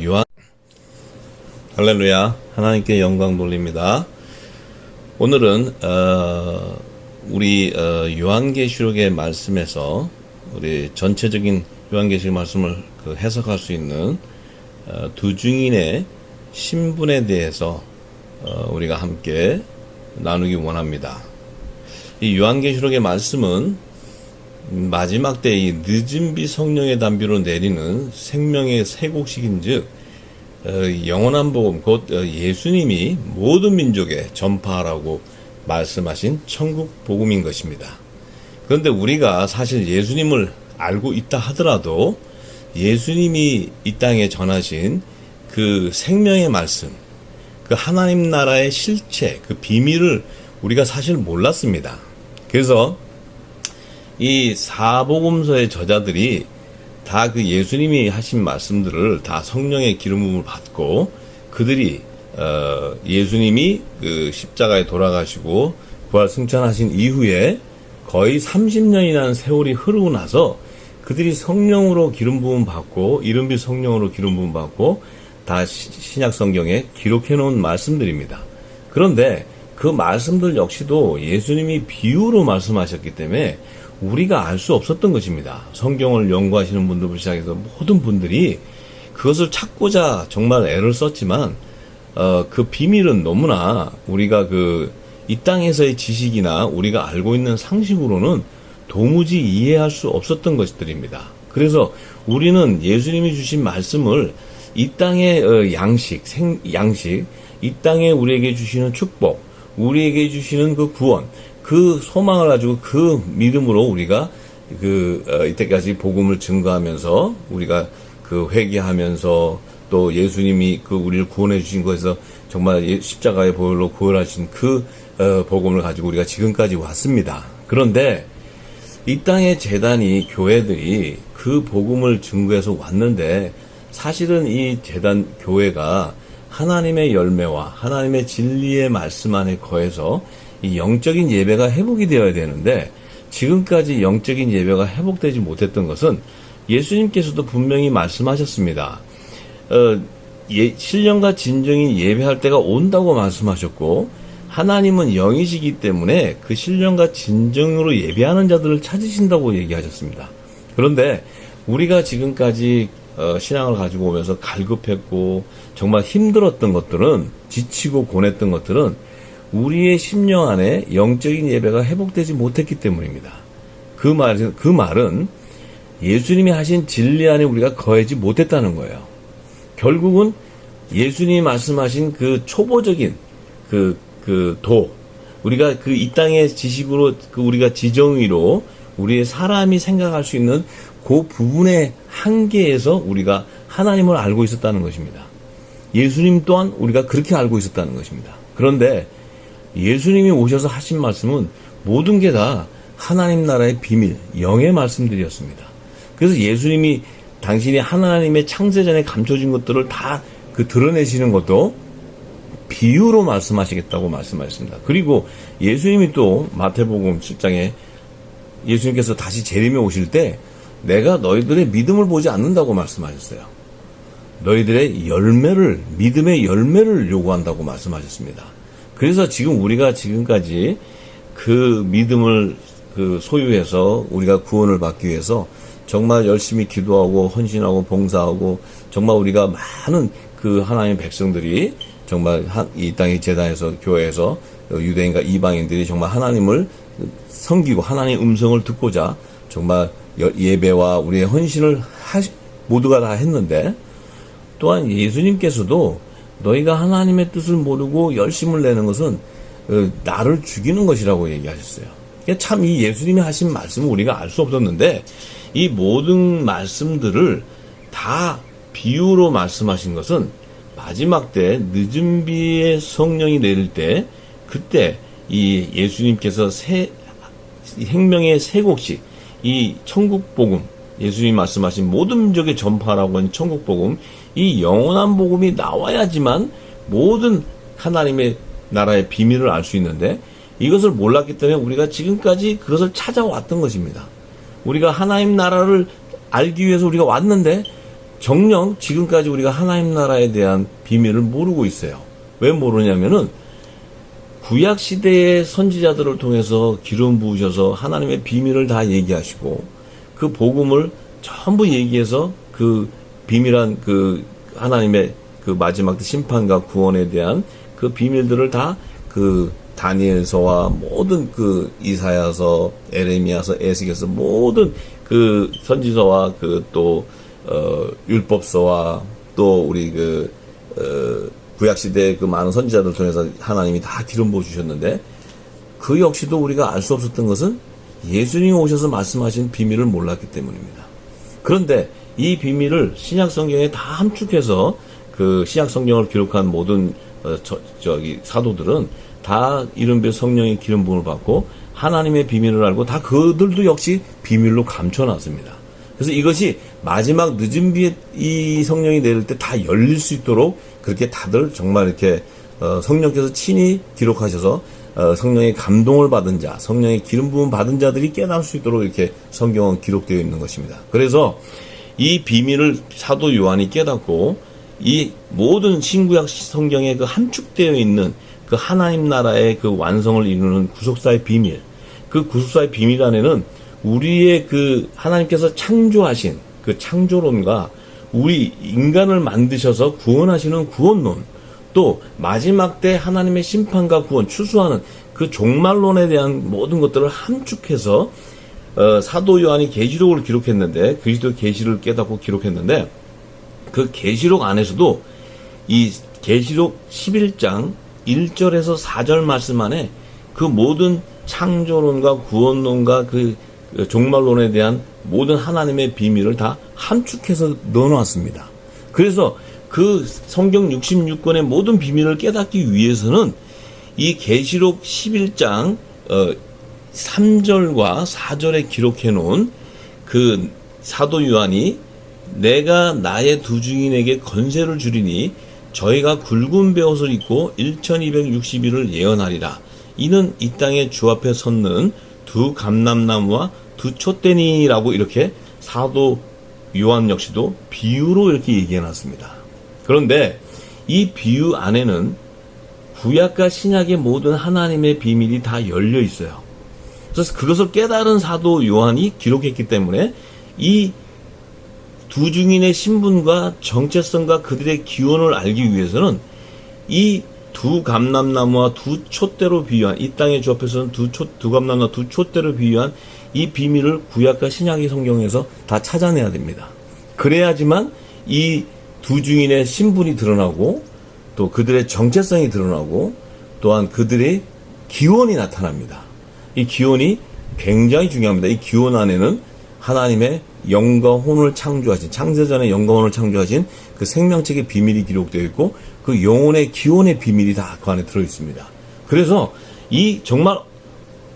요한 할렐루야, 하나님께 영광 돌립니다. 오늘은 우리 요한계시록의 말씀에서 우리 전체적인 요한계시록 말씀을 해석할 수 있는 두 증인의 신분에 대해서 우리가 함께 나누기 원합니다. 이 요한계시록의 말씀은 마지막 때 이 늦은 비 성령의 담비로 내리는 생명의 새 곡식인즉 영원한 복음 곧 예수님이 모든 민족에 전파하라고 말씀하신 천국 복음인 것입니다. 그런데 우리가 사실 예수님을 알고 있다 하더라도 예수님이 이 땅에 전하신 그 생명의 말씀, 그 하나님 나라의 실체, 그 비밀을 우리가 사실 몰랐습니다. 그래서 이 사복음서의 저자들이 다 그 예수님이 하신 말씀들을 다 성령의 기름 부음을 받고 그들이 예수님이 그 십자가에 돌아가시고 부활 승천하신 이후에 거의 30년이라는 세월이 흐르고 나서 그들이 성령으로 기름 부음 받고 이른비 성령으로 기름 부음 받고 다 신약 성경에 기록해 놓은 말씀들입니다. 그런데 그 말씀들 역시도 예수님이 비유로 말씀하셨기 때문에 우리가 알 수 없었던 것입니다. 성경을 연구하시는 분들부터 시작해서 모든 분들이 그것을 찾고자 정말 애를 썼지만 그 비밀은 너무나 우리가 이 땅에서의 지식이나 우리가 알고 있는 상식으로는 도무지 이해할 수 없었던 것들입니다. 그래서 우리는 예수님이 주신 말씀을 이 땅의 양식, 이 땅에 우리에게 주시는 축복, 우리에게 주시는 그 구원, 그 소망을 가지고 그 믿음으로 우리가 이때까지 복음을 증거하면서 우리가 회개하면서 또 예수님이 우리를 구원해 주신 것에서 정말 십자가의 보혈로 구원하신 복음을 가지고 우리가 지금까지 왔습니다. 그런데 이 땅의 재단이 교회들이 그 복음을 증거해서 왔는데 사실은 이 재단 교회가 하나님의 열매와 하나님의 진리의 말씀 안에 거해서 이 영적인 예배가 회복이 되어야 되는데 지금까지 영적인 예배가 회복되지 못했던 것은 예수님께서도 분명히 말씀하셨습니다. 신령과 진정인 예배할 때가 온다고 말씀하셨고 하나님은 영이시기 때문에 그 신령과 진정으로 예배하는 자들을 찾으신다고 얘기하셨습니다. 그런데 우리가 지금까지 신앙을 가지고 오면서 갈급했고 정말 힘들었던 것들은 지치고 고뇌했던 것들은 우리의 심령 안에 영적인 예배가 회복되지 못했기 때문입니다. 그 말은 예수님이 하신 진리 안에 우리가 거하지 못했다는 거예요. 결국은 예수님이 말씀하신 그 초보적인 우리가 이 땅의 지식으로 우리가 지정의로 우리의 사람이 생각할 수 있는 그 부분의 한계에서 우리가 하나님을 알고 있었다는 것입니다. 예수님 또한 우리가 그렇게 알고 있었다는 것입니다. 그런데 예수님이 오셔서 하신 말씀은 모든 게 다 하나님 나라의 비밀, 영의 말씀들이었습니다. 그래서 예수님이 당신이 하나님의 창세 전에 감춰진 것들을 다 드러내시는 것도 비유로 말씀하시겠다고 말씀하셨습니다. 그리고 예수님이 또 마태복음 7장에 예수님께서 다시 재림에 오실 때 내가 너희들의 믿음을 보지 않는다고 말씀하셨어요. 너희들의 믿음의 열매를 요구한다고 말씀하셨습니다. 그래서 지금 우리가 지금까지 그 믿음을 소유해서 우리가 구원을 받기 위해서 정말 열심히 기도하고 헌신하고 봉사하고 정말 우리가 많은 하나님의 백성들이 정말 이 땅의 제단에서 교회에서 유대인과 이방인들이 정말 하나님을 섬기고 하나님의 음성을 듣고자 정말 예배와 우리의 헌신을 모두가 다 했는데 또한 예수님께서도 너희가 하나님의 뜻을 모르고 열심을 내는 것은 나를 죽이는 것이라고 얘기하셨어요. 참 이 예수님이 하신 말씀은 우리가 알 수 없었는데 이 모든 말씀들을 다 비유로 말씀하신 것은 마지막 때 늦은 비의 성령이 내릴 때 그때 이 예수님께서 생명의 새 곡식 이 천국 복음 예수님이 말씀하신 모든 민족에 전파하라고 하는 천국 복음 이 영원한 복음이 나와야지만 모든 하나님의 나라의 비밀을 알 수 있는데 이것을 몰랐기 때문에 우리가 지금까지 그것을 찾아왔던 것입니다. 우리가 하나님 나라를 알기 위해서 우리가 왔는데 정녕 지금까지 우리가 하나님 나라에 대한 비밀을 모르고 있어요. 왜 모르냐면은 구약 시대의 선지자들을 통해서 기름 부으셔서 하나님의 비밀을 다 얘기하시고 그 복음을 전부 얘기해서 그 비밀한 그 하나님의 그 마지막 심판과 구원에 대한 그 비밀들을 다 그 다니엘서와 모든 그 이사야서, 에레미야서, 에스겔서 모든 그 선지서와 그 또 율법서와 또 우리 구약 시대의 그 많은 선지자들 통해서 하나님이 다 기름 부어 주셨는데 그 역시도 우리가 알 수 없었던 것은 예수님이 오셔서 말씀하신 비밀을 몰랐기 때문입니다. 그런데 이 비밀을 신약 성경에 다 함축해서 그 신약 성경을 기록한 모든 사도들은 다 이른배 성령의 기름 부음을 받고 하나님의 비밀을 알고 다 그들도 역시 비밀로 감춰놨습니다. 그래서 이것이 마지막 늦은 비에 이 성령이 내릴 때 다 열릴 수 있도록 그렇게 다들 정말 이렇게 성령께서 친히 기록하셔서 성령의 감동을 받은 자, 성령의 기름 부음 받은 자들이 깨달을 수 있도록 이렇게 성경은 기록되어 있는 것입니다. 그래서 이 비밀을 사도 요한이 깨닫고 이 모든 신구약 성경에 그 함축되어 있는 그 하나님 나라의 그 완성을 이루는 구속사의 비밀, 그 구속사의 비밀 안에는 우리의 그 하나님께서 창조하신 그 창조론과 우리 인간을 만드셔서 구원하시는 구원론, 또 마지막 때 하나님의 심판과 구원, 추수하는 그 종말론에 대한 모든 것들을 함축해서 사도 요한이 계시록을 기록했는데, 그리스도의 계시를 깨닫고 기록했는데, 그 계시록 안에서도 이 계시록 11장 1절에서 4절 말씀 안에 그 모든 창조론과 구원론과 그 종말론에 대한 모든 하나님의 비밀을 다 함축해서 넣어놨습니다. 그래서 그 성경 66권의 모든 비밀을 깨닫기 위해서는 이 계시록 11장 3절과 4절에 기록해 놓은 그 사도 요한이 내가 나의 두 증인에게 건세를 주리니 저희가 굵은 베옷을 입고 1260일을 예언하리라. 이는 이 땅에 주 앞에 섰는 두 감람나무와 두 촛대니라고 이렇게 사도 요한 역시도 비유로 이렇게 얘기해 놨습니다. 그런데 이 비유 안에는 구약과 신약의 모든 하나님의 비밀이 다 열려 있어요. 그래서 그것을 깨달은 사도 요한이 기록했기 때문에 이 두 증인의 신분과 정체성과 그들의 기원을 알기 위해서는 이 두 감람나무와 두 촛대로 비유한, 이 땅의 주 앞에서는 두 감람나무와 두 촛대로 비유한 이 비밀을 구약과 신약의 성경에서 다 찾아내야 됩니다. 그래야지만 이 두 증인의 신분이 드러나고 또 그들의 정체성이 드러나고 또한 그들의 기원이 나타납니다. 이 기원이 굉장히 중요합니다. 이 기원 안에는 하나님의 영과 혼을 창조하신, 창세전에 영과 혼을 창조하신 그 생명책의 비밀이 기록되어 있고 그 영혼의 기원의 비밀이 다 그 안에 들어 있습니다. 그래서 이 정말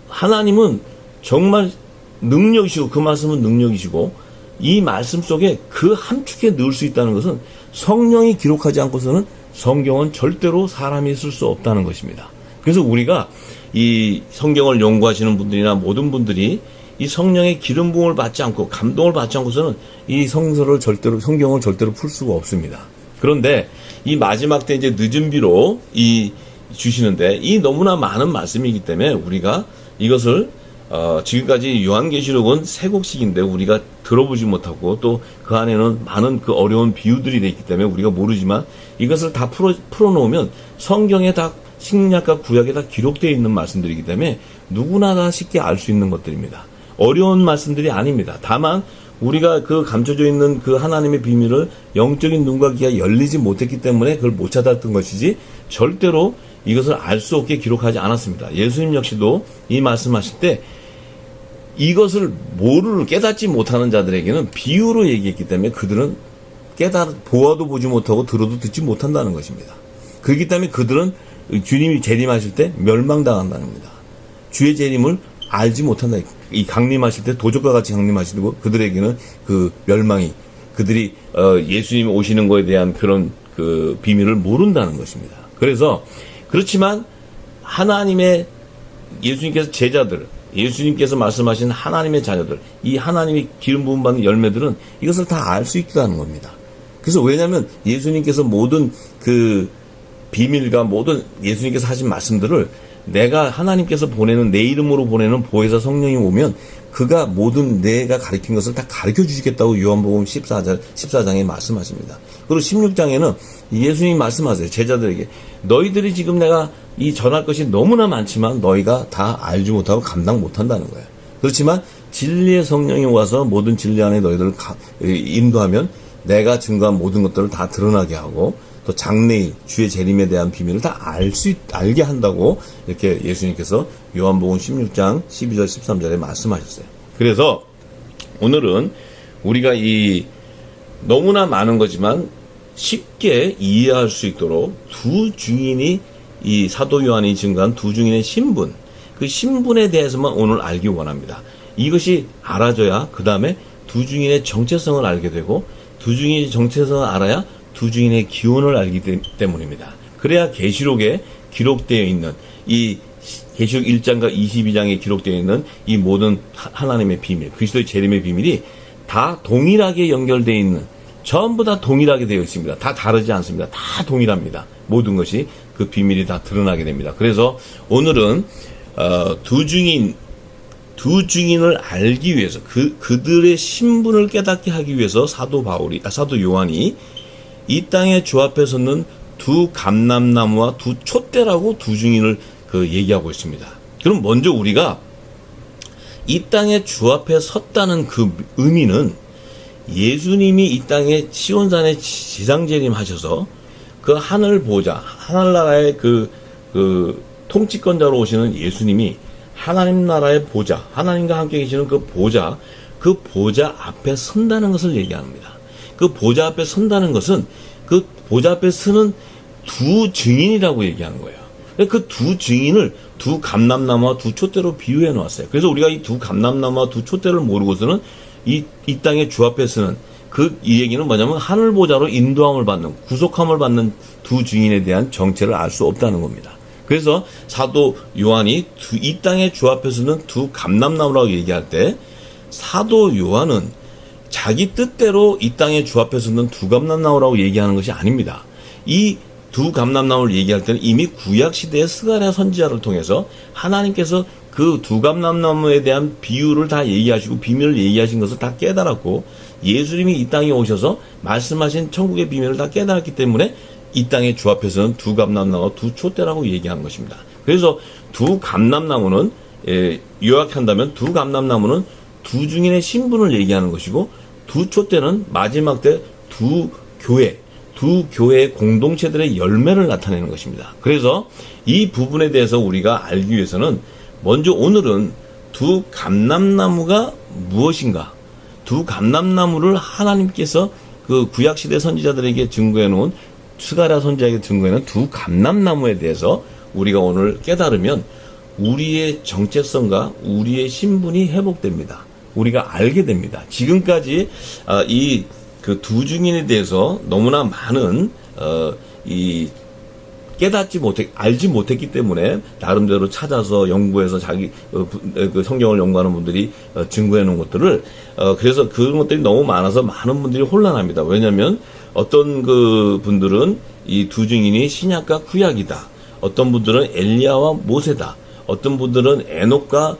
하나님은 정말 능력이시고 그 말씀은 능력이시고 이 말씀 속에 그 함축에 넣을 수 있다는 것은 성령이 기록하지 않고서는 성경은 절대로 사람이 쓸 수 없다는 것입니다. 그래서 우리가 이 성경을 연구하시는 분들이나 모든 분들이 이 성령의 기름 부음을 받지 않고 감동을 받지 않고서는 이 성경을 절대로 풀 수가 없습니다. 그런데 이 마지막 때 이제 늦은 비로 이 주시는데 이 너무나 많은 말씀이기 때문에 우리가 이것을 지금까지 요한계시록은 세 곡씩인데 우리가 들어보지 못하고 또 그 안에는 많은 그 어려운 비유들이 되어 있기 때문에 우리가 모르지만 이것을 다 풀어놓으면 성경에 다 신약과 구약에 다 기록되어 있는 말씀들이기 때문에 누구나 다 쉽게 알 수 있는 것들입니다. 어려운 말씀들이 아닙니다. 다만 우리가 그 감춰져 있는 그 하나님의 비밀을 영적인 눈과 귀가 열리지 못했기 때문에 그걸 못 찾았던 것이지 절대로 이것을 알 수 없게 기록하지 않았습니다. 예수님 역시도 이 말씀하실 때 이것을 깨닫지 못하는 자들에게는 비유로 얘기했기 때문에 그들은 보아도 보지 못하고 들어도 듣지 못한다는 것입니다. 그렇기 때문에 그들은 주님이 재림하실 때 멸망당한다는 겁니다. 주의 재림을 알지 못한다. 이 강림하실 때 도적과 같이 강림하시고 그들에게는 그 멸망이 그들이 예수님이 오시는 것에 대한 그런 그 비밀을 모른다는 것입니다. 그래서 그렇지만 하나님의 예수님께서 제자들, 예수님께서 말씀하신 하나님의 자녀들, 이 하나님의 기름 부음 받는 열매들은 이것을 다 알 수 있다는 겁니다. 그래서 왜냐하면 예수님께서 모든 그 비밀과 모든 예수님께서 하신 말씀들을 내가 하나님께서 보내는 내 이름으로 보내는 보혜사 성령이 오면 그가 모든 내가 가르친 것을 다 가르쳐 주시겠다고 요한복음 14장에 말씀하십니다. 그리고 16장에는 예수님이 말씀하세요. 제자들에게 너희들이 지금 내가 이 전할 것이 너무나 많지만 너희가 다 알지 못하고 감당 못한다는 거예요. 그렇지만 진리의 성령이 와서 모든 진리 안에 너희들을 인도하면 내가 증거한 모든 것들을 다 드러나게 하고 또 장래일 주의 재림에 대한 비밀을 다 알게 한다고 이렇게 예수님께서 요한복음 16장 12절 13절에 말씀하셨어요. 그래서 오늘은 우리가 이 너무나 많은 거지만 쉽게 이해할 수 있도록 두 증인이 이 사도 요한이 증거한 두 증인의 신분, 그 신분에 대해서만 오늘 알기 원합니다. 이것이 알아져야 그 다음에 두 증인의 정체성을 알게 되고 두 증인의 정체성을 알아야 두 증인의 기원을 알기 때문입니다. 그래야 계시록에 기록되어 있는 이 계시록 1장과 22장에 기록되어 있는 이 모든 하나님의 비밀, 그리스도의 재림의 비밀이 다 동일하게 연결되어 있는, 전부 다 동일하게 되어 있습니다. 다 다르지 않습니다. 다 동일합니다. 모든 것이 그 비밀이 다 드러나게 됩니다. 그래서 오늘은 두 증인을 알기 위해서 그들의 신분을 깨닫게 하기 위해서 사도 요한이 이 땅에 주 앞에 섰는 두 감람나무와 두 촛대라고 두 증인을 얘기하고 있습니다. 그럼 먼저 우리가 이 땅에 주 앞에 섰다는 그 의미는 예수님이 이 땅에 시온산에 지상재림하셔서 그 하늘 보좌, 하늘나라의 그 통치권자로 오시는 예수님이 하나님 나라의 보좌, 하나님과 함께 계시는 그 보좌 앞에 선다는 것을 얘기합니다. 그 보좌 앞에 선다는 것은 그 보좌 앞에 서는 두 증인이라고 얘기하는 거예요. 그 두 증인을 두 감람나무와 두 촛대로 비유해 놓았어요. 그래서 우리가 이 두 감람나무와 두 촛대를 모르고서는 이 땅의 주 앞에 서는 이 얘기는 뭐냐면 하늘 보좌로 인도함을 받는, 구속함을 받는 두 증인에 대한 정체를 알 수 없다는 겁니다. 그래서 사도 요한이 이 땅의 주 앞에 서는 두 감람나무라고 얘기할 때 사도 요한은 자기 뜻대로 이 땅의 주 앞에 서는 두 감람나무라고 얘기하는 것이 아닙니다. 이 두 감람나무를 얘기할 때는 이미 구약 시대의 스가랴 선지자를 통해서 하나님께서 그 두 감람나무에 대한 비유를 다 얘기하시고 비밀을 얘기하신 것을 다 깨달았고 예수님이 이 땅에 오셔서 말씀하신 천국의 비밀을 다 깨달았기 때문에 이 땅의 주 앞에서는 두 감람나무와 두 촛대라고 얘기하는 것입니다. 그래서 두 감람나무는 요약한다면 두 감람나무는 두 증인의 신분을 얘기하는 것이고 두 촛대는 마지막 때 두 교회의 공동체들의 열매를 나타내는 것입니다. 그래서 이 부분에 대해서 우리가 알기 위해서는 먼저 오늘은 두 감람나무가 무엇인가, 두 감람나무를 하나님께서 그 구약시대 선지자들에게 증거해 놓은 스가랴 선지자에게 증거해 놓은 두 감람나무에 대해서 우리가 오늘 깨달으면 우리의 정체성과 우리의 신분이 회복됩니다. 우리가 알게 됩니다. 지금까지 이 그 두 증인에 대해서 너무나 많은 알지 못했기 때문에 나름대로 찾아서 연구해서 자기 그 성경을 연구하는 분들이 증거해 놓은 것들을 그래서 그런 것들이 너무 많아서 많은 분들이 혼란합니다. 왜냐하면 어떤 그 분들은 이 두 증인이 신약과 구약이다. 어떤 분들은 엘리야와 모세다. 어떤 분들은 에녹과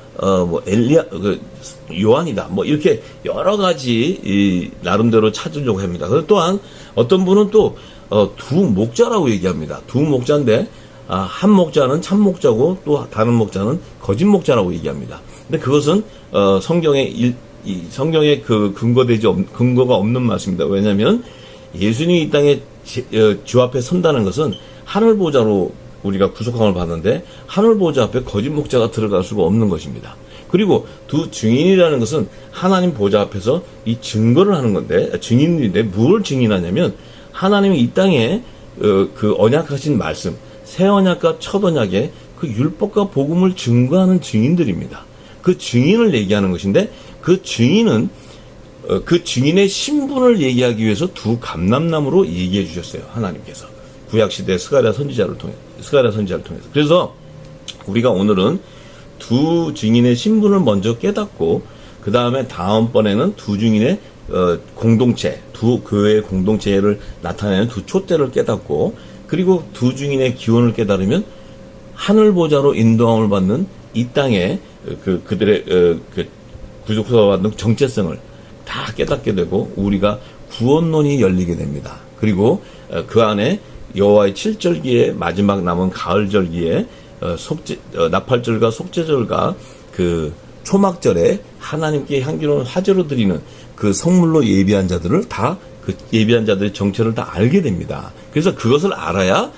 요한이다. 이렇게 여러 가지 나름대로 찾으려고 합니다. 그리고 또한 어떤 분은 또 두 목자라고 얘기합니다. 두 목자인데 한 목자는 참 목자고 또 다른 목자는 거짓 목자라고 얘기합니다. 근데 그것은 성경에 그 근거가 없는 말씀입니다. 왜냐하면 예수님이 이 땅에 주 앞에 선다는 것은 하늘 보좌로 우리가 구속함을 받는데 하늘 보좌 앞에 거짓 목자가 들어갈 수가 없는 것입니다. 그리고 두 증인이라는 것은 하나님 보좌 앞에서 이 증거를 하는 건데, 증인인데 뭘 증인하냐면 하나님이 이 땅에 그 언약하신 말씀, 새 언약과 첫 언약의 그 율법과 복음을 증거하는 증인들입니다. 그 증인을 얘기하는 것인데 그 증인은 그 증인의 신분을 얘기하기 위해서 두 감람나무로 얘기해 주셨어요. 하나님께서 구약시대 스가랴 선지자를 통해서. 그래서 우리가 오늘은 두 증인의 신분을 먼저 깨닫고 그 다음에 다음번에는 두 증인의 공동체, 두 교회의 공동체를 나타내는 두 촛대를 깨닫고, 그리고 두 증인의 기원을 깨달으면 하늘 보좌로 인도함을 받는 이 땅에 그들의 구속사 받는 정체성을 다 깨닫게 되고, 우리가 구원론이 열리게 됩니다. 그리고 그 안에 여호와의 칠절기에 마지막 남은 가을절기에 나팔절과 속죄절과 그 초막절에 하나님께 향기로운 화제로 드리는 그 성물로 예비한 자들을 다, 그 예비한 자들의 정체를 다 알게 됩니다. 그래서 그것을 알아야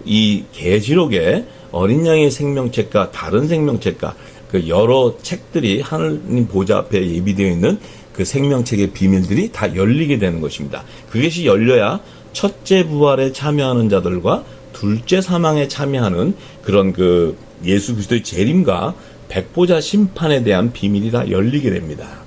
이 계시록에 어린 양의 생명책과 다른 생명책과 그 여러 책들이 하나님 보좌 앞에 예비되어 있는 그 생명책의 비밀들이 다 열리게 되는 것입니다. 그것이 열려야 첫째 부활에 참여하는 자들과 둘째 사망에 참여하는 그런 그 예수 그리스도의 재림과 백보자 심판에 대한 비밀이 다 열리게 됩니다.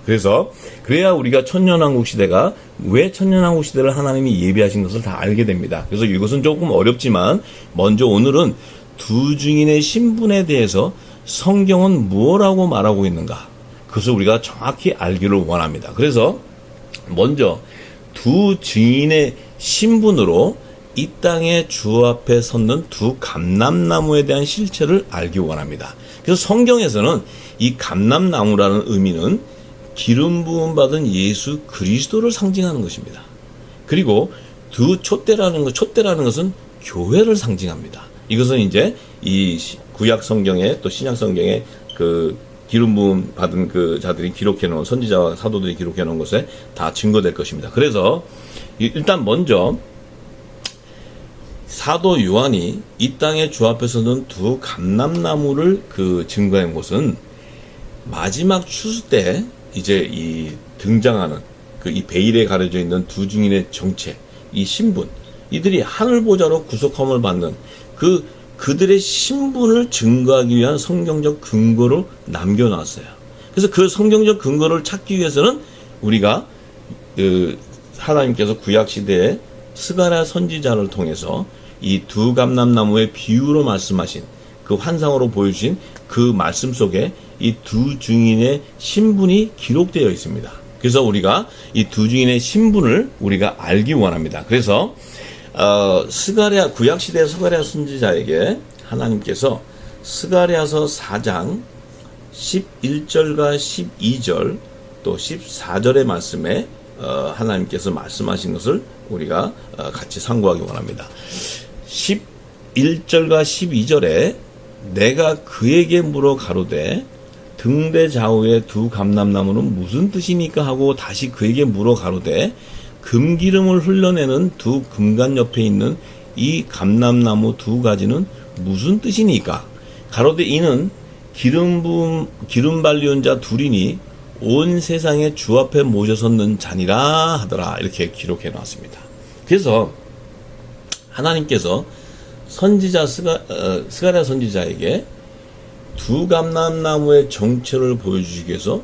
그래야 우리가 천년왕국 시대가 왜 천년왕국 시대를 하나님이 예비하신 것을 다 알게 됩니다. 그래서 이것은 조금 어렵지만 먼저 오늘은 두 증인의 신분에 대해서 성경은 무엇라고 말하고 있는가, 그것을 우리가 정확히 알기를 원합니다. 그래서 먼저 두 증인의 신분으로 이 땅에 주 앞에 섰는 두 감람나무에 대한 실체를 알기 원합니다. 그래서 성경에서는 이 감람나무라는 의미는 기름 부음 받은 예수 그리스도를 상징하는 것입니다. 그리고 두 촛대라는 것은 교회를 상징합니다. 이것은 이제 이 구약 성경에 또 신약 성경에 그 기름 부음 받은 그 자들이 기록해 놓은, 선지자와 사도들이 기록해 놓은 것에 다 증거될 것입니다. 그래서 일단 먼저 사도 요한이 이 땅에 주 앞에서는 두 감람나무를 그 증거한 것은 마지막 추수 때 이제 이 등장하는 그 이 베일에 가려져 있는 두 증인의 정체, 이 신분, 이들이 하늘 보좌로 구속함을 받는 그들의 신분을 증거하기 위한 성경적 근거로 남겨놨어요. 그래서 그 성경적 근거를 찾기 위해서는 우리가 하나님께서 구약 시대에 스가랴 선지자를 통해서 이 두 감람나무의 비유로 말씀하신 그 환상으로 보여주신 그 말씀 속에 이 두 증인의 신분이 기록되어 있습니다. 그래서 우리가 이 두 증인의 신분을 우리가 알기 원합니다. 그래서 구약 시대 스가랴 선지자에게 하나님께서 스가랴서 4장 11절과 12절 또 14절의 말씀에 하나님께서 말씀하신 것을 우리가 같이 상고하기 원합니다. 11절과 12절에 내가 그에게 물어 가로되 등대 좌우의 두 감람나무는 무슨 뜻이니까 하고 다시 그에게 물어 가로되 금기름을 흘러내는 두 금관 옆에 있는 이 감람나무 두 가지는 무슨 뜻이니까? 가로되 이는 기름 발리온 자 둘이니 온 세상에 주 앞에 모셔섰는 자니라 하더라. 이렇게 기록해 놨습니다. 그래서 하나님께서 선지자 스가랴 선지자에게 두 감람나무의 정체를 보여주시기 위해서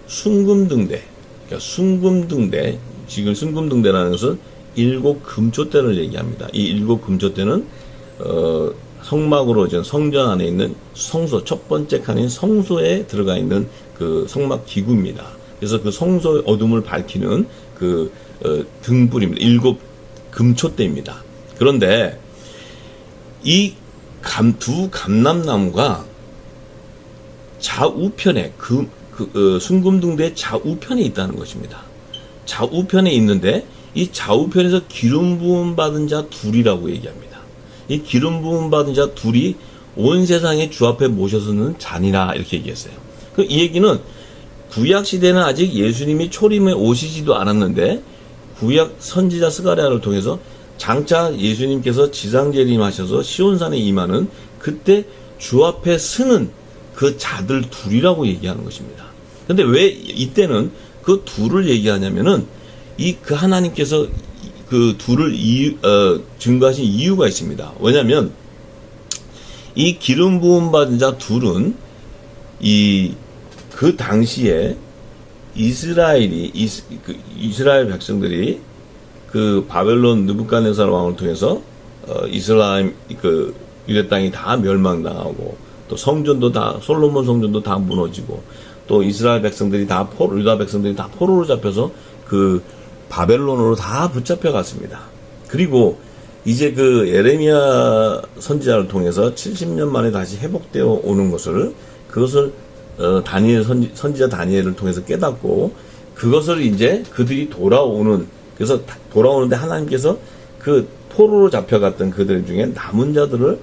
순금등대, 그러니까 순금등대, 지금 순금등대라는 것은 일곱 금초대를 얘기합니다. 이 일곱 금초대는 성막으로 이제 성전 안에 있는 성소, 첫 번째 칸인 성소에 들어가 있는 그 성막 기구입니다. 그래서 그 성소의 어둠을 밝히는 그 등불입니다. 일곱 금초대입니다. 그런데 이 두 감람나무가 좌우편에 순금등대의 좌우편에 있다는 것입니다. 좌우편에 있는데 이 좌우편에서 기름 부음 받은 자 둘이라고 얘기합니다. 이 기름 부음 받은 자 둘이 온 세상에 주 앞에 모셔서는 자니라 이렇게 얘기했어요. 이 얘기는 구약 시대는 아직 예수님이 초림에 오시지도 않았는데 구약 선지자 스가랴를 통해서 장차 예수님께서 지상재림하셔서 시온산에 임하는 그때 주 앞에 서는 그 자들 둘이라고 얘기하는 것입니다. 근데 왜 이때는 그 둘을 얘기하냐면은 그 하나님께서 그 둘을 증거하신 이유가 있습니다. 왜냐하면 이 기름 부음 받은 자 둘은 그 당시에 이스라엘 백성들이 그 바벨론 느부갓네살 왕을 통해서 이스라엘 그 유대 땅이 다 멸망당하고 또 성전도 다 솔로몬 성전도 다 무너지고 또 이스라엘 백성들이 유다 백성들이 다 포로로 잡혀서 그 바벨론으로 다 붙잡혀 갔습니다. 그리고 이제 그 예레미야 선지자를 통해서 70년 만에 다시 회복되어 오는 것을, 그것을 다니엘 선지자 다니엘을 통해서 깨닫고, 그것을 이제 그들이 돌아오는, 그래서 돌아오는데 하나님께서 그 포로로 잡혀갔던 그들 중에 남은 자들을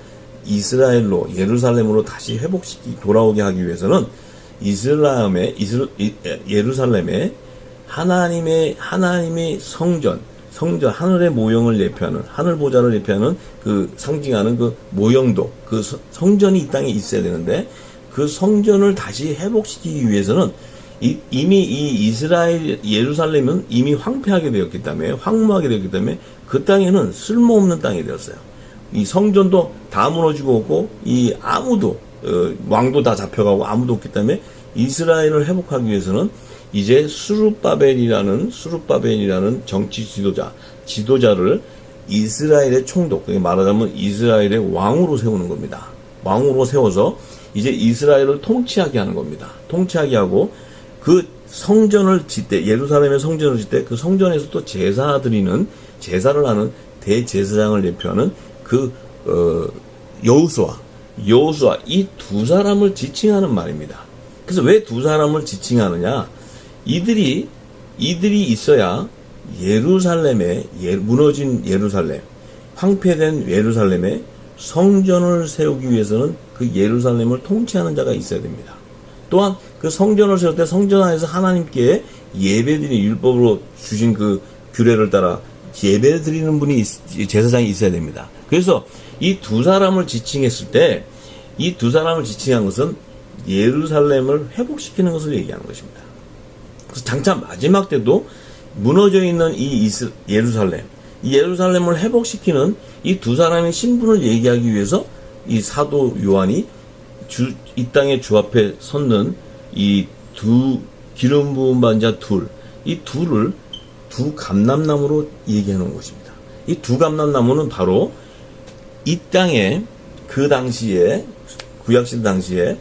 이스라엘로, 예루살렘으로 다시 돌아오게 하기 위해서는 예루살렘에 하나님의 성전, 하늘의 모형을 예표하는, 하늘 보좌를 예표하는 그 상징하는 그 모형도, 그 성전이 이 땅에 있어야 되는데, 그 성전을 다시 회복시키기 위해서는 이미 이 예루살렘은 이미 황폐하게 되었기 때문에, 황무하게 되었기 때문에 그 땅에는 쓸모없는 땅이 되었어요. 이 성전도 다 무너지고 없고, 아무도, 왕도 다 잡혀가고 아무도 없기 때문에 이스라엘을 회복하기 위해서는 이제 수룹바벨이라는 정치 지도자를 이스라엘의 총독, 말하자면 이스라엘의 왕으로 세우는 겁니다. 왕으로 세워서 이제 이스라엘을 통치하게 하는 겁니다. 통치하게 하고, 그 성전을 짓때, 예루살렘의 성전을 짓때 그 성전에서 또 제사를 하는 대제사장을 대표하는 그 여호수아 이 두 사람을 지칭하는 말입니다. 그래서 왜 두 사람을 지칭하느냐? 이들이 있어야 무너진 예루살렘, 황폐된 예루살렘에 성전을 세우기 위해서는 그 예루살렘을 통치하는 자가 있어야 됩니다. 또한 그 성전을 세울 때 성전 안에서 하나님께 예배드리는, 율법으로 주신 그 규례를 따라 예배드리는 분이, 제사장이 있어야 됩니다. 그래서 이 두 사람을 지칭했을 때, 이 두 사람을 지칭한 것은 예루살렘을 회복시키는 것을 얘기하는 것입니다. 그래서 장차 마지막 때도 무너져 있는 이 예루살렘을 회복시키는 이 두 사람의 신분을 얘기하기 위해서 이 사도 요한이 이 땅의 주 앞에 섰는 이 두 기름 부은 반자 이 둘을 두 감람나무로 얘기하는 것입니다. 이 두 감람나무는 바로 이 땅에 그 당시에, 구약시대 당시에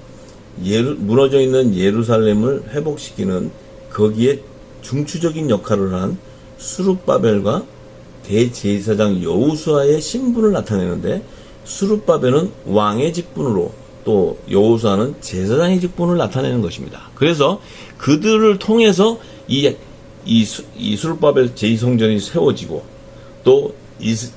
무너져 있는 예루살렘을 회복시키는, 거기에 중추적인 역할을 한 수룹바벨과 대제사장 여호수아의 신분을 나타내는데, 수룹바벨은 왕의 직분으로, 또 여호수아는 제사장의 직분을 나타내는 것입니다. 그래서 그들을 통해서 이 수룹바벨 제2성전이 세워지고, 또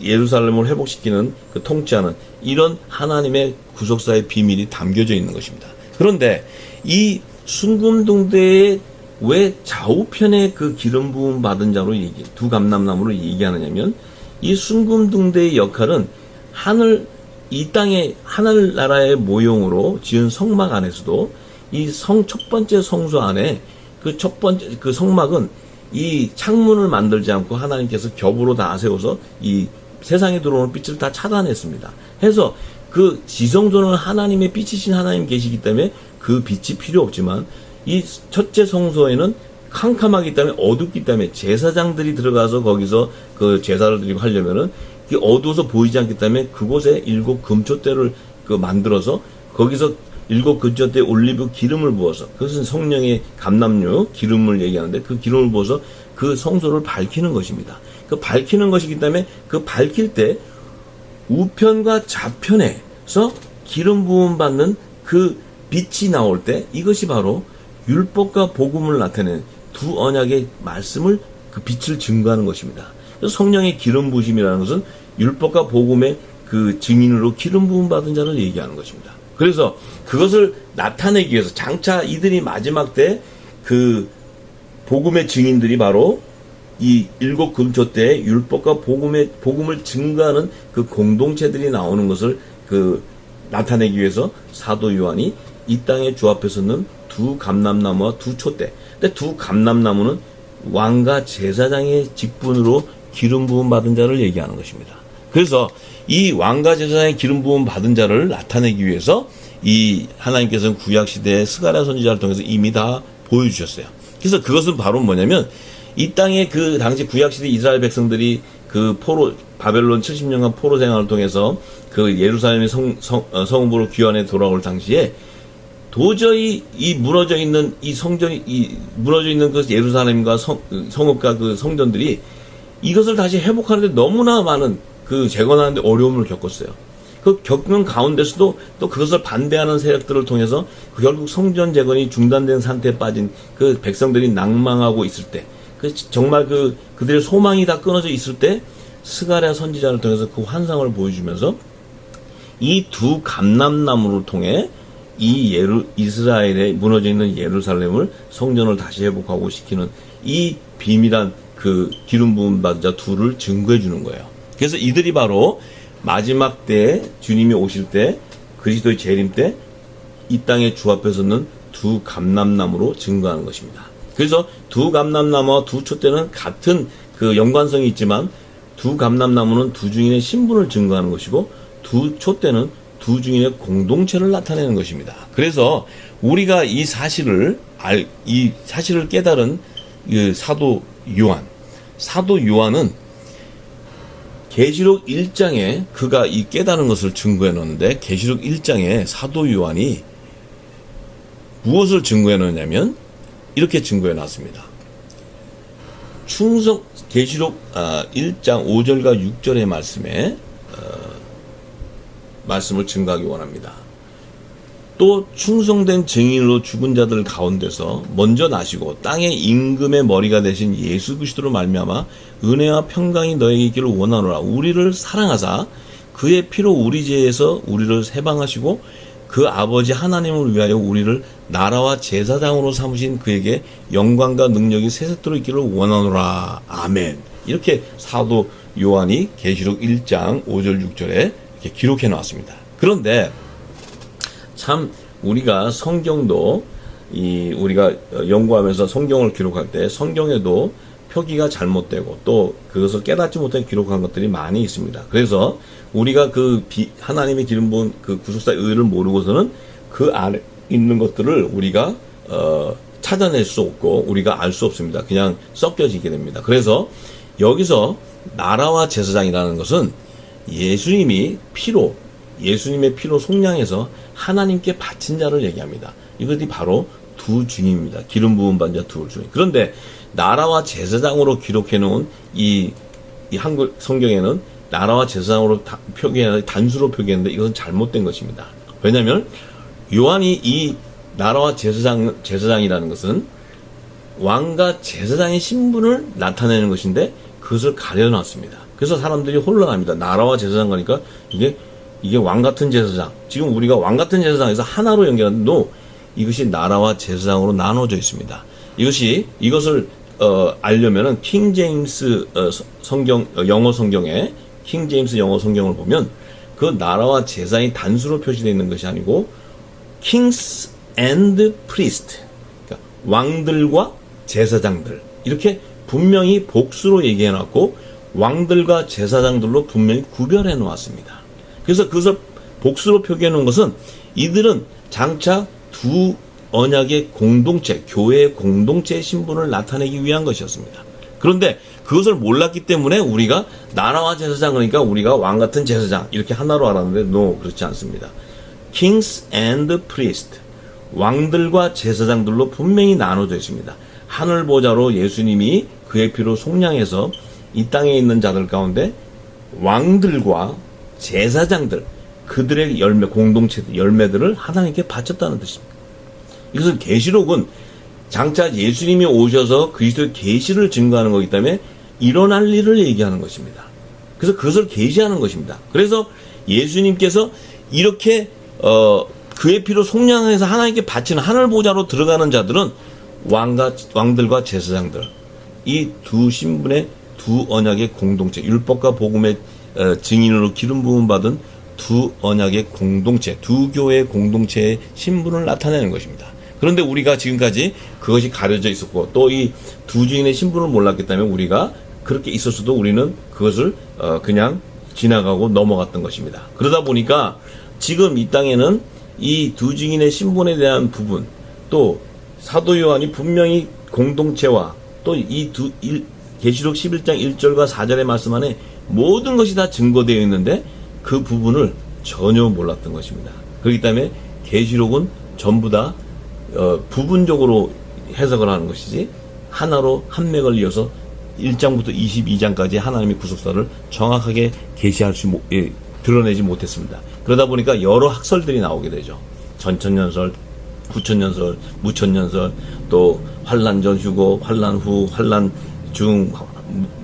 예루살렘을 회복시키는, 그 통치하는 이런 하나님의 구속사의 비밀이 담겨져 있는 것입니다. 그런데 이 순금등대의 왜 좌우편에 그 기름 부음 받은 자로 두 감람나무로 얘기하느냐면, 이 순금등대의 역할은 이 땅의 하늘나라의 모형으로 지은 성막 안에서도, 이 첫 번째 성소 안에 그 성막은 이 창문을 만들지 않고 하나님께서 겹으로 다 세워서 이 세상에 들어오는 빛을 다 차단했습니다. 해서 그 지성소는 하나님의 빛이신 하나님 계시기 때문에 그 빛이 필요 없지만, 이 첫째 성소에는 캄캄하기 때문에, 어둡기 때문에 제사장들이 들어가서 거기서 그 제사를 드리고 하려면은 어두워서 보이지 않기 때문에 그곳에 7 금초대를 만들어서 거기서 7 금초대에 올리브 기름을 부어서, 그것은 성령의 감람류 기름을 얘기하는데, 그 기름을 부어서 그 성소를 밝히는 것입니다. 그 밝히는 것이기 때문에 그 밝힐 때 우편과 좌편에서 기름 부음 받는 그 빛이 나올 때, 이것이 바로 율법과 복음을 나타내는 두 언약의 말씀을, 그 빛을 증거하는 것입니다. 그래서 성령의 기름 부으심이라는 것은 율법과 복음의 그 증인으로 기름 부음 받은 자를 얘기하는 것입니다. 그래서 그것을 나타내기 위해서 장차 이들이 마지막 때 그 복음의 증인들이 바로 이 7 금초대의 율법과 복음을 증거하는 그 공동체들이 나오는 것을 나타내기 위해서 사도 요한이 이 땅의 주 앞에 서는 두 감람나무와 두 촛대. 근데 두 감람나무는 왕과 제사장의 직분으로 기름 부음 받은 자를 얘기하는 것입니다. 그래서 이 왕과 제사장의 기름 부음 받은 자를 나타내기 위해서 이 하나님께서는 구약 시대의 스가랴 선지자를 통해서 이미 다 보여주셨어요. 그래서 그것은 바로 뭐냐면, 이 땅에 그 당시 구약 시대 이스라엘 백성들이 그 바벨론 70년간 포로 생활을 통해서 그 예루살렘의 성읍으로 귀환해 돌아올 당시에 도저히 이 무너져 있는 이 성전이, 이 무너져 있는 그 예루살렘과 성읍과 그 성전들이 이것을 다시 회복하는데 너무나 많은 그 재건하는데 어려움을 겪었어요. 그 겪는 가운데서도 또 그것을 반대하는 세력들을 통해서 결국 성전 재건이 중단된 상태에 빠진 그 백성들이 낭망하고 있을 때, 정말 그들의 소망이 다 끊어져 있을 때 스가랴 선지자를 통해서 그 환상을 보여주면서 이 두 감람나무를 통해 이 이스라엘에 무너져 있는 예루살렘을 성전을 다시 회복하고 시키는 이 비밀한 그 기름 부은 받자 둘을 증거해 주는 거예요. 그래서 이들이 바로 마지막 때에 주님이 오실 때 그리스도의 재림 때 이 땅의 주 앞에 서는 두 감람나무로 증거하는 것입니다. 그래서 두 감람나무와 두 촛대는 같은 그 연관성이 있지만 두 감람나무는 두 증인의 신분을 증거하는 것이고 두 촛대는 두 증인의 공동체를 나타내는 것입니다. 그래서 우리가 이 사실을 깨달은 그 사도 요한은 계시록 1장에 그가 이 깨달은 것을 증거해 놓는데, 계시록 1장에 사도 요한이 무엇을 증거해 놓냐면 이렇게 증거해 놨습니다. 계시록 1장 5절과 6절의 말씀을 증거하기 원합니다. 또 충성된 증인으로 죽은 자들 가운데서 먼저 나시고 땅의 임금의 머리가 되신 예수 그리스도로 말미암아 은혜와 평강이 너에게 있기를 원하노라. 우리를 사랑하사 그의 피로 우리 죄에서 우리를 해방하시고 그 아버지 하나님을 위하여 우리를 나라와 제사장으로 삼으신 그에게 영광과 능력이 세세토록 있기를 원하노라. 아멘. 이렇게 사도 요한이 계시록 1장 5절 6절에 이렇게 기록해 놨습니다. 그런데 참 우리가 성경도 우리가 연구하면서 성경을 기록할 때 성경에도 표기가 잘못되고 또 그것을 깨닫지 못해 기록한 것들이 많이 있습니다. 그래서 우리가 하나님의 기름 부은 그 구속사의 의를 모르고서는 그 안에 있는 것들을 우리가 찾아낼 수 없고 우리가 알 수 없습니다. 그냥 섞여지게 됩니다. 그래서 여기서 나라와 제사장이라는 것은 예수님의 피로 속량해서 하나님께 바친 자를 얘기합니다. 이것이 바로 두 증인입니다. 기름 부은 받은 자 두 증인. 그런데 나라와 제사장으로 기록해 놓은 이 한글 성경에는 나라와 제사장으로 단수로 표기했는데 이것은 잘못된 것입니다. 왜냐하면 요한이 이 나라와 제사장이라는 것은 왕과 제사장의 신분을 나타내는 것인데 그것을 가려놨습니다. 그래서 사람들이 혼란합니다. 나라와 제사장 가니까 이게 왕 같은 제사장. 지금 우리가 왕 같은 제사장에서 하나로 연결하는데 이것이 나라와 제사장으로 나눠져 있습니다. 이것을 알려면은 킹 제임스 영어 성경에 킹 제임스 영어 성경을 보면 그 나라와 제사장이 단수로 표시되어 있는 것이 아니고 kings and priest, 그러니까 왕들과 제사장들 이렇게 분명히 복수로 얘기해 놨고 왕들과 제사장들로 분명히 구별해 놓았습니다. 그래서 그것을 복수로 표기해 놓은 것은 이들은 장차 두 언약의 공동체, 교회의 공동체의 신분을 나타내기 위한 것이었습니다. 그런데 그것을 몰랐기 때문에 우리가 나라와 제사장, 그러니까 우리가 왕 같은 제사장 이렇게 하나로 알았는데 그렇지 않습니다. Kings and Priest, 왕들과 제사장들로 분명히 나눠져 있습니다. 하늘 보좌로 예수님이 그의 피로 속량해서 이 땅에 있는 자들 가운데 왕들과 제사장들, 그들의 공동체 열매들을 하나님께 바쳤다는 뜻입니다. 이것은 계시록은 장차 예수님이 오셔서 그리스도의 계시를 증거하는 거기 때문에 일어날 일을 얘기하는 것입니다. 그래서 그것을 계시하는 것입니다. 그래서 예수님께서 이렇게 그의 피로 속량해서 하나님께 바치는 하늘 보좌로 들어가는 자들은 왕들과 제사장들, 이 두 신분의 두 언약의 공동체, 율법과 복음의 증인으로 기름 부음 받은 두 언약의 공동체, 두 교회의 공동체의 신분을 나타내는 것입니다. 그런데 우리가 지금까지 그것이 가려져 있었고 또 이 두 증인의 신분을 몰랐기 때문에 우리가 그렇게 있었어도 우리는 그것을 그냥 지나가고 넘어갔던 것입니다. 그러다 보니까 지금 이 땅에는 이 두 증인의 신분에 대한 부분, 또 사도 요한이 분명히 공동체와 또 계시록 11장 1절과 4절의 말씀 안에 모든 것이 다 증거되어 있는데 그 부분을 전혀 몰랐던 것입니다. 그렇기 때문에 계시록은 전부 다 부분적으로 해석을 하는 것이지 하나로 한 맥을 이어서 1장부터 22장까지 하나님의 구속사를 정확하게 드러내지 못했습니다. 그러다 보니까 여러 학설들이 나오게 되죠. 전천년설, 후천년설, 무천년설, 또 환란 전 휴거, 환란 후, 환란 중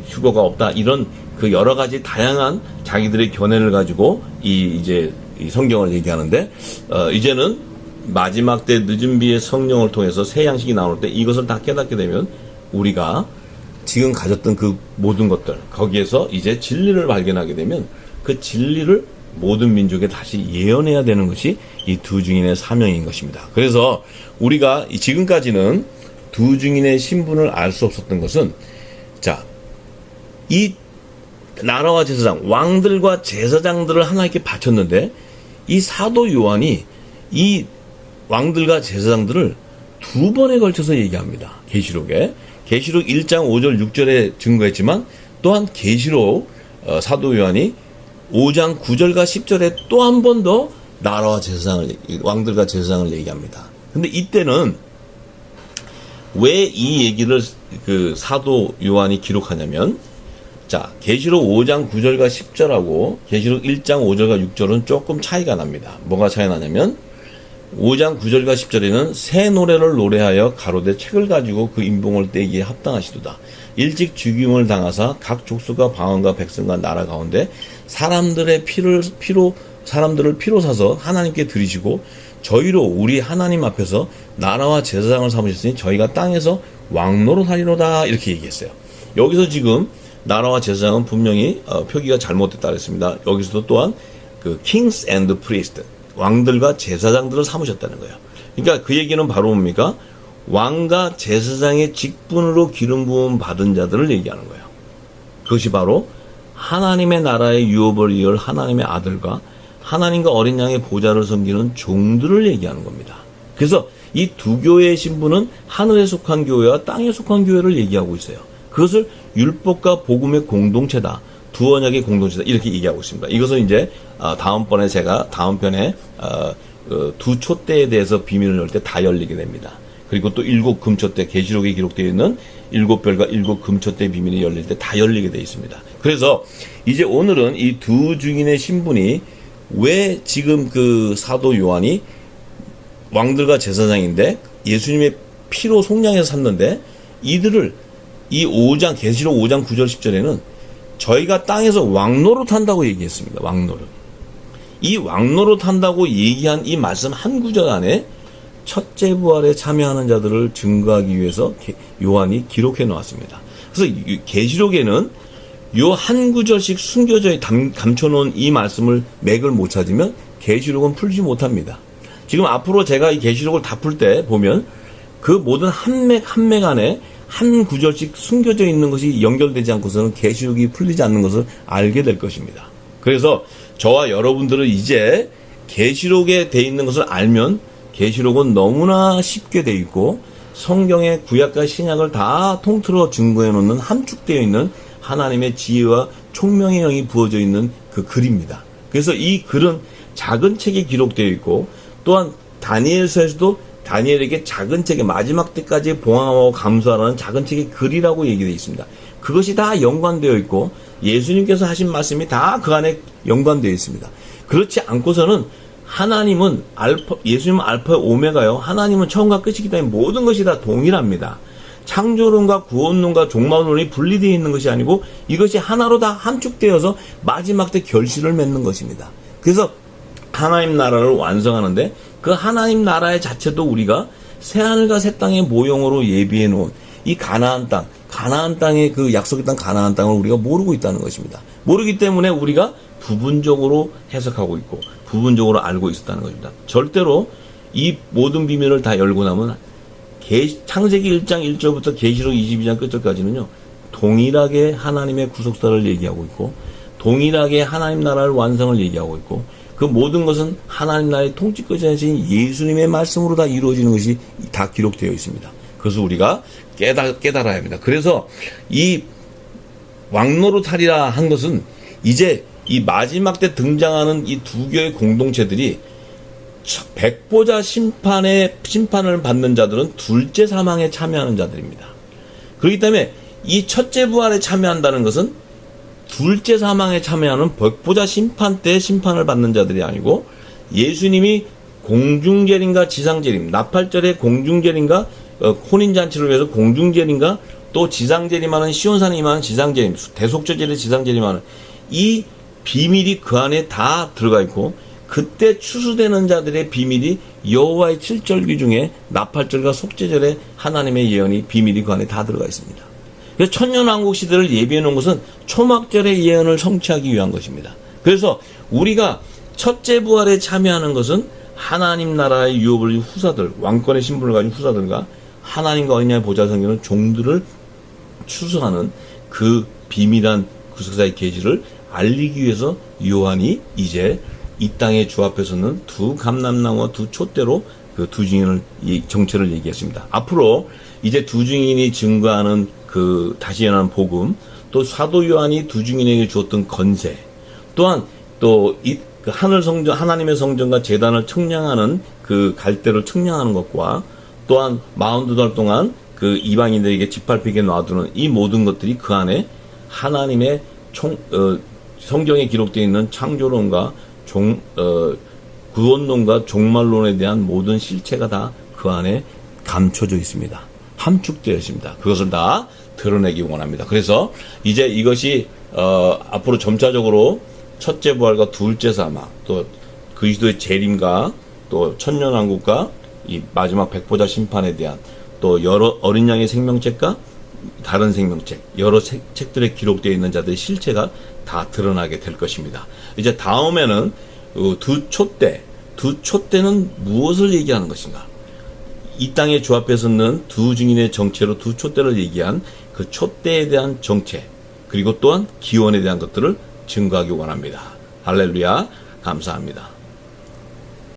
휴거가 없다, 이런 그 여러 가지 다양한 자기들의 견해를 가지고 이제 이 성경을 얘기하는데, 이제는 마지막 때 늦은 비의 성령을 통해서 새 양식이 나올 때 이것을 다 깨닫게 되면 우리가 지금 가졌던 그 모든 것들, 거기에서 이제 진리를 발견하게 되면 그 진리를 모든 민족에 다시 예언해야 되는 것이 이 두 증인의 사명인 것입니다. 그래서 우리가 지금까지는 두 증인의 신분을 알 수 없었던 것은, 자, 이 나라와 제사장, 왕들과 제사장들을 하나님께 바쳤는데, 이 사도 요한이 이 왕들과 제사장들을 두 번에 걸쳐서 얘기합니다. 계시록에. 계시록 1장 5절 6절에 증거했지만, 또한 계시록 사도 요한이 5장 9절과 10절에 또 한 번 더 나라와 제사장을, 왕들과 제사장을 얘기합니다. 근데 이때는 왜 이 얘기를 그 사도 요한이 기록하냐면, 자, 계시록 5장 9절과 10절하고 계시록 1장 5절과 6절은 조금 차이가 납니다. 뭐가 차이 나냐면, 5장 9절과 10절에는 새 노래를 노래하여 가로되 책을 가지고 그 인봉을 떼기에 합당하시도다. 일찍 죽임을 당하사 각 족속과 방언과 백성과 나라 가운데 사람들을 피로 사서 하나님께 드리시고 저희로 우리 하나님 앞에서 나라와 제사장을 삼으셨으니 저희가 땅에서 왕노릇 하리로다, 이렇게 얘기했어요. 여기서 지금 나라와 제사장은 분명히 표기가 잘못됐다 그랬습니다. 여기서도 또한 그 kings and priest, 왕들과 제사장들을 삼으셨다는 거예요. 그러니까 그 얘기는 바로 뭡니까? 왕과 제사장의 직분으로 기름 부음 받은 자들을 얘기하는 거예요. 그것이 바로 하나님의 나라의 유업을 이을 하나님의 아들과 하나님과 어린 양의 보좌를 섬기는 종들을 얘기하는 겁니다. 그래서 이 두 교회의 신분은 하늘에 속한 교회와 땅에 속한 교회를 얘기하고 있어요. 그것을 율법과 복음의 공동체다, 두 언약의 공동체다, 이렇게 얘기하고 있습니다. 이것은 이제 다음번에 제가 다음 편에 두 촛대에 대해서 비밀을 열 때 다 열리게 됩니다. 그리고 또 일곱 금촛대, 계시록에 기록되어 있는 일곱 별과 일곱 금촛대 비밀이 열릴 때 다 열리게 되어 있습니다. 그래서 이제 오늘은 이 두 증인의 신분이 왜 지금 그 사도 요한이 왕들과 제사장인데 예수님의 피로 속량해서 샀는데, 이들을 이 5장, 계시록 5장 9절 10절에는 저희가 땅에서 왕노릇 한다고 얘기했습니다. 왕노릇. 이 왕노릇 한다고 얘기한 이 말씀 한 구절 안에 첫째 부활에 참여하는 자들을 증거하기 위해서 요한이 기록해 놓았습니다. 그래서 계시록에는 요 한 구절씩 숨겨져 감춰놓은 이 말씀을 맥을 못 찾으면 계시록은 풀지 못합니다. 지금 앞으로 제가 이 계시록을 다 풀 때 보면 그 모든 한 맥 한 맥 안에 한 구절씩 숨겨져 있는 것이 연결되지 않고서는 계시록이 풀리지 않는 것을 알게 될 것입니다. 그래서 저와 여러분들은 이제 계시록에 돼 있는 것을 알면, 계시록은 너무나 쉽게 돼 있고 성경의 구약과 신약을 다 통틀어 증거해 놓는, 함축되어 있는 하나님의 지혜와 총명의 영이 부어져 있는 그 글입니다. 그래서 이 글은 작은 책에 기록되어 있고, 또한 다니엘서에서도 다니엘에게 작은 책에 마지막 때까지 봉함하고 감수하라는 작은 책의 글이라고 얘기되어 있습니다. 그것이 다 연관되어 있고 예수님께서 하신 말씀이 다 그 안에 연관되어 있습니다. 그렇지 않고서는 하나님은 예수님은 알파 오메가요, 하나님은 처음과 끝이기 때문에 모든 것이 다 동일합니다. 창조론과 구원론과 종말론이 분리되어 있는 것이 아니고 이것이 하나로 다 함축되어서 마지막 때 결실을 맺는 것입니다. 그래서 하나님 나라를 완성하는데 그 하나님 나라의 자체도 우리가 새하늘과 새 땅의 모형으로 예비해 놓은 이 가나안 땅의 그 약속의 땅 가나안 땅을 우리가 모르고 있다는 것입니다. 모르기 때문에 우리가 부분적으로 해석하고 있고 부분적으로 알고 있었다는 것입니다. 절대로 이 모든 비밀을 다 열고 나면 창세기 1장 1절부터 계시록 22장 끝절까지는요, 동일하게 하나님의 구속사를 얘기하고 있고 동일하게 하나님 나라를 완성을 얘기하고 있고, 그 모든 것은 하나님 나라의 통치권자이신 예수님의 말씀으로 다 이루어지는 것이 다 기록되어 있습니다. 그래서 우리가 깨달아야 합니다. 그래서 이 왕노릇하리라 한 것은 이제 이 마지막 때 등장하는 이 두 교의 공동체들이 백보자 심판을 받는 자들은 둘째 사망에 참여하는 자들입니다. 그렇기 때문에 이 첫째 부활에 참여한다는 것은 둘째 사망에 참여하는 백보자 심판 때 심판을 받는 자들이 아니고 예수님이 공중재림과 지상재림, 나팔절에 공중재림과 혼인잔치를 위해서 공중재림과 또 지상재림하는 시온산에 임하는 지상재림, 대속죄절에 지상재림하는 이 비밀이 그 안에 다 들어가 있고 그때 추수되는 자들의 비밀이 여호와의 7절기 중에 나팔절과 속죄절에 하나님의 예언이 비밀이 그 안에 다 들어가 있습니다. 그래서 천년왕국 시대를 예비해 놓은 것은 초막절의 예언을 성취하기 위한 것입니다. 그래서 우리가 첫째 부활에 참여하는 것은 하나님 나라의 유업을 후사들, 왕권의 신분을 가진 후사들과 하나님과 어린 양의 보좌 성기는 종들을 추수하는 그 비밀한 구속사의 계시를 알리기 위해서 요한이 이제 이 땅의 주 앞에 서는 두 감람나무와 두 촛대로 그 두 증인을 정체를 얘기했습니다. 앞으로 이제 두 증인이 증거하는 그 다시 일어난 복음, 또 사도 요한이 두 증인에게 주었던 건세, 또한 또 이 하늘 성전, 하나님의 성전과 제단을 청량하는 그 갈대를 청량하는 것과 또한 42달 동안 그 이방인들에게 짓밟히게 놔두는 이 모든 것들이 그 안에 하나님의 성경에 기록되어 있는 창조론과 구원론과 종말론에 대한 모든 실체가 다 그 안에 감춰져 있습니다. 함축되어 있습니다. 그것을 다 드러내기 원합니다. 그래서 이제 이것이 앞으로 점차적으로 첫째 부활과 둘째 사망, 또 그리스도의 재림과 또 천년왕국과 이 마지막 백보자 심판에 대한 또 여러 어린 양의 생명책과 다른 생명책, 여러 책들에 기록되어 있는 자들의 실체가 다 드러나게 될 것입니다. 이제 다음에는 두 촛대는 무엇을 얘기하는 것인가? 이 땅의 주 앞에 서는 두 증인의 정체로 두 촛대를 얘기한 그 촛대에 대한 정체, 그리고 또한 기원에 대한 것들을 증거하기 원합니다. 할렐루야, 감사합니다.